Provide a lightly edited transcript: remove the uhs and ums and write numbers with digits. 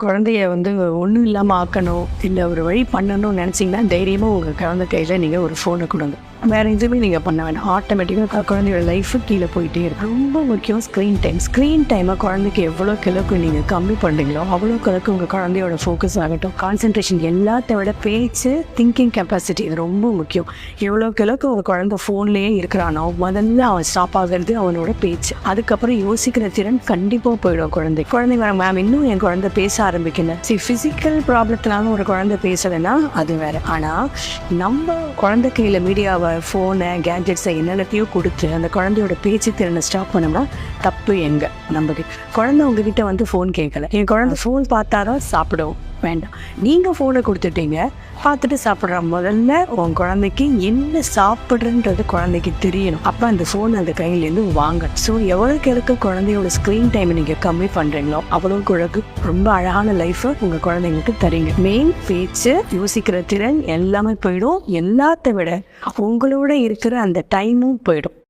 குழந்தைய ஒன்றும் இல்லாமல் ஆக்கணும், இல்லை ஒரு வழி பண்ணணும்னு நினச்சிங்கன்னா தைரியமாக உங்கள் குழந்தை கையில் நீங்கள் ஒரு ஃபோனை கொடுங்க. வேறு எதுவுமே நீங்கள் பண்ண வேணாம். ஆட்டோமேட்டிக்காக குழந்தையோட லைஃபு கீழே போயிட்டே இருக்கும். ரொம்ப முக்கியம் ஸ்க்ரீன் டைமை குழந்தைக்கு எவ்வளோக்கு நீங்கள் கம்மி பண்ணுறீங்களோ அவ்வளோக்கு உங்கள் குழந்தையோட ஃபோக்கஸ் ஆகட்டும், கான்சன்ட்ரேஷன் எல்லாத்த விட பேச்சு, திங்கிங் கெப்பாசிட்டி இது ரொம்ப முக்கியம். எவ்வளோக்கு உங்கள் குழந்தை ஃபோன்லேயே இருக்கிறானோ முதல்ல அவன் ஸ்டாப் ஆகிறது அவனோட பேச்சு. அதுக்கப்புறம் யோசிக்கிற திறன் கண்டிப்பாக போயிடும் குழந்தை மேம் இன்னும் என் குழந்தை பேச ஆரம்பிக்கல. ஃபிசிக்கல் ப்ராப்ளத்தினால ஒரு குழந்தை பேசலைன்னா அது வேறு. ஆனால் நம்ம குழந்தை கையில் மீடியாவை, ஃபோனை, கேட்ஜெட்ஸை என்னென்னத்தையோ கொடுத்து அந்த குழந்தையோட பேச்சு திறனை ஸ்டாப் பண்ணோம்னா தப்பு எங்கே? குழந்தை உங்ககிட்ட ஃபோன் கேட்கல, என் குழந்தை ஃபோன் பார்த்தாதான் சாப்பிடும் வேண்டாம். நீங்கள் ஃபோனை கொடுத்துட்டீங்க, பார்த்துட்டு சாப்பிட்ற. முதல்ல உன் குழந்தைக்கு என்ன சாப்பிட்றன்றது குழந்தைக்கு தெரியணும். அப்போ அந்த ஃபோன் அந்த கையிலேருந்து வாங்க. ஸோ எவ்வளோக்கு குழந்தையோட ஸ்க்ரீன் டைமை நீங்கள் கம்மி பண்ணுறீங்களோ அவ்வளோக்கு ரொம்ப அழகான லைஃப்பை உங்கள் குழந்தைங்களுக்கு தரீங்க. மெயின் பேச்சு, யோசிக்கிற திறன் எல்லாமே போயிடும். எல்லாத்த விட உங்களோட இருக்கிற அந்த டைமும் போயிடும்.